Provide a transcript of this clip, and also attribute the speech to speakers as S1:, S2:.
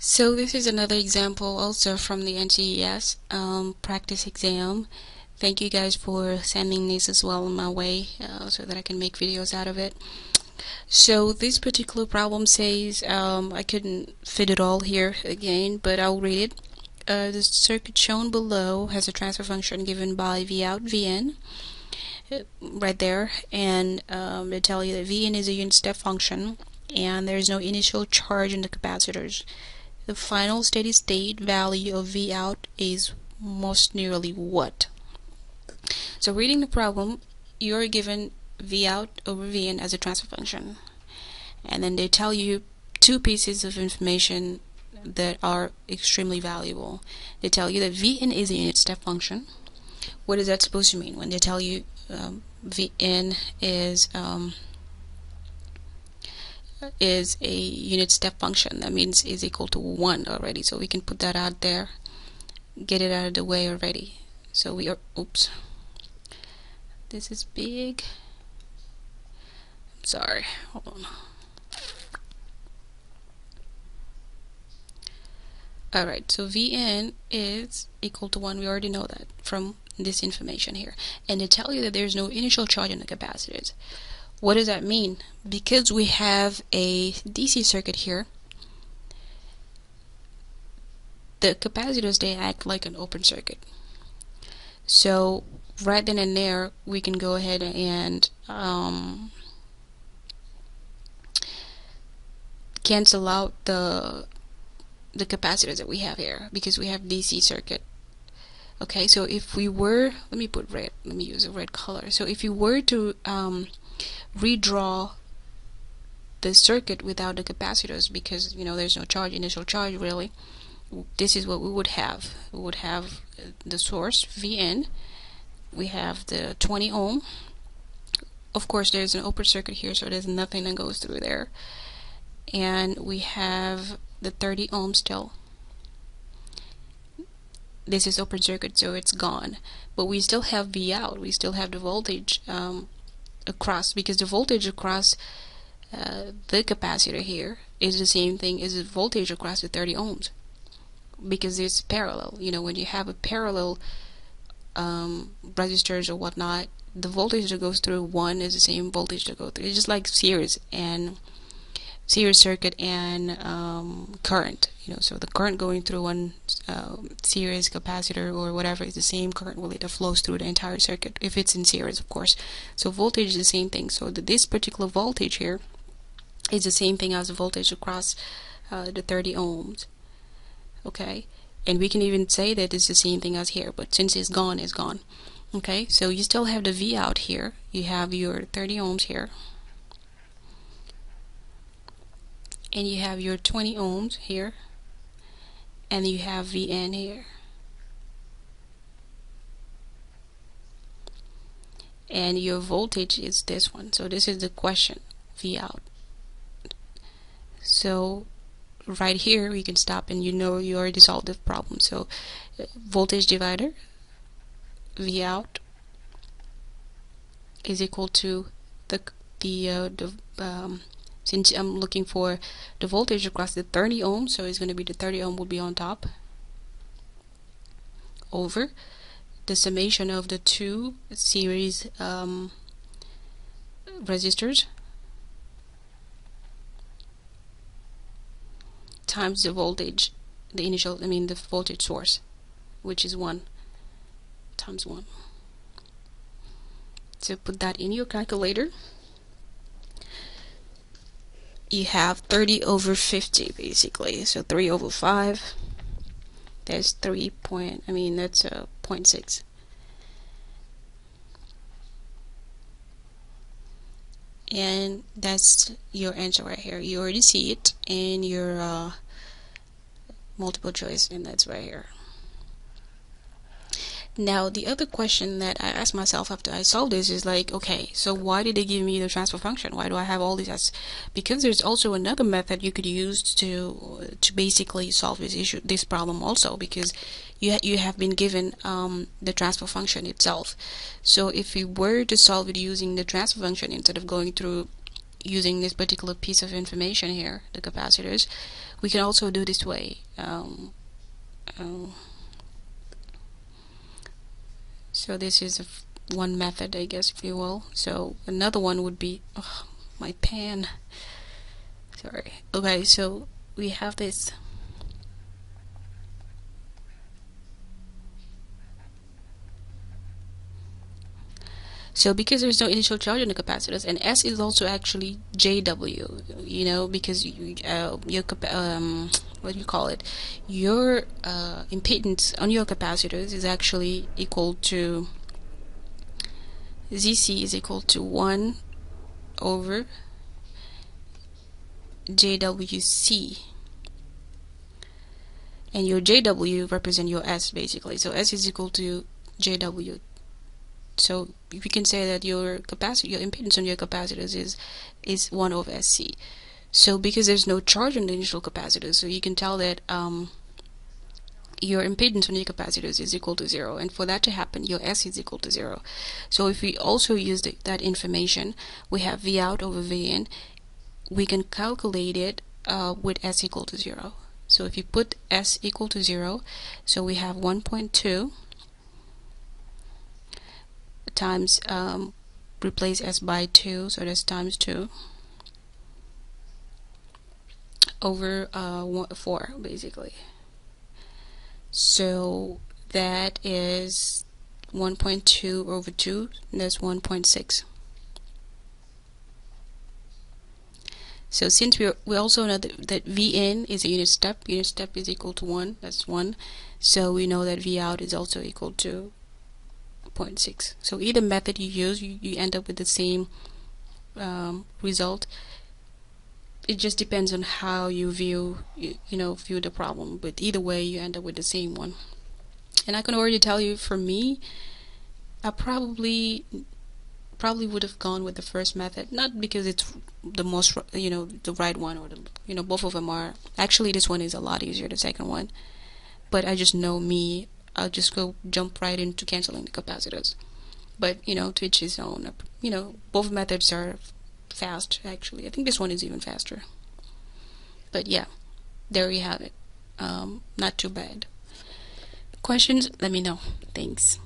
S1: So this is another example also from the NCES practice exam. Thank you guys for sending this as well my way so that I can make videos out of it. So this particular problem says, I couldn't fit it all here again, but I'll read it. The circuit shown below has a transfer function given by Vout Vn right there, and they tell you that Vn is a unit step function and there is no initial charge in the capacitors. The final steady state value of Vout is most nearly what? So reading the problem, you're given Vout over Vn as a transfer function, and then they tell you two pieces of information that are extremely valuable. They tell you that Vn is a unit step function. What is that supposed to mean when they tell you Vn is a unit step function? That means is equal to 1 already, so we can put that out there, get it out of the way already. So we are, oops, this is big, sorry, hold on. Alright, so Vn is equal to 1, we already know that from this information here, and they tell you that there's no initial charge in the capacitors. What does that mean? Because we have a DC circuit here, the capacitors, they act like an open circuit. So right then and there we can go ahead and cancel out the capacitors that we have here, because we have DC circuit. Okay, so if we were, let me put red, let me use a red color. So if you were to redraw the circuit without the capacitors, because you know there's no charge, initial charge really, this is what we would have. We would have the source Vn, we have the 20 ohm, of course there's an open circuit here, so there's nothing that goes through there, and we have the 30 ohm still. This is open circuit, so it's gone, but we still have Vout, we still have the voltage across, because the voltage across the capacitor here is the same thing as the voltage across the 30 ohms, because it's parallel. You know, when you have a parallel resistors or whatnot, the voltage that goes through one is the same voltage that goes through. It's just like series circuit and current. You know, so the current going through one series capacitor or whatever is the same current that flows through the entire circuit, if it's in series, of course. So voltage is the same thing. So this particular voltage here is the same thing as the voltage across the 30 ohms. Okay, and we can even say that it's the same thing as here, but since it's gone, it's gone. Okay, so you still have the Vout here, you have your 30 ohms here, and you have your 20 ohms here, and you have Vn here, and your voltage is this one. So this is the question, Vout. So right here we can stop, and you know you already solved the problem. So voltage divider, Vout is equal to since I'm looking for the voltage across the 30 ohms, so it's going to be the 30 ohm will be on top, over the summation of the two series resistors times the voltage, the initial, the voltage source, which is 1 times 1. So put that in your calculator. You have 30 over 50 basically, so 3 over 5, that's that's 0.6. And that's your answer right here. You already see it in your multiple choice, and that's right here. Now the other question that I asked myself after I solved this is like, okay, so why did they give me the transfer function? Why do I have all these? Because there's also another method you could use to basically solve this problem also, because you have been given the transfer function itself. So if you were to solve it using the transfer function instead of going through using this particular piece of information here, the capacitors, we can also do this way. So this is one method, I guess, if you will. So another one would be, oh, my pen. Sorry. Okay, so we have this. So because there's no initial charge in the capacitors, and S is also actually JW, you know, because your what do you call it? Your impedance on your capacitors is actually equal to ZC is equal to 1 over JWC, and your JW represent your S basically. So S is equal to JW. So we can say that your impedance on your capacitors is 1 over SC. So because there's no charge on the initial capacitors, so you can tell that your impedance on your capacitors is equal to 0, and for that to happen, your S is equal to 0. So if we also use that information, we have V out over V in. We can calculate it with S equal to 0. So if you put S equal to 0, so we have 1.2 times replace S by 2, so that's times 2 over 4 basically. So that is 1.2 over 2, and that's 1.6. So since we also know that V in is a unit step is equal to 1, that's 1, so we know that V out is also equal to 0.6. So either method you use, you end up with the same result. It just depends on how you view the problem, but either way you end up with the same one. And I can already tell you, for me, I probably would have gone with the first method, not because it's the most the right one, or both of them are. Actually, this one is a lot easier, the second one, but I just know me, I'll just jump right into canceling the capacitors. But to each his own. Both methods are fast. Actually, I think this one is even faster. But yeah, there you have it. Not too bad. Questions? Let me know. Thanks.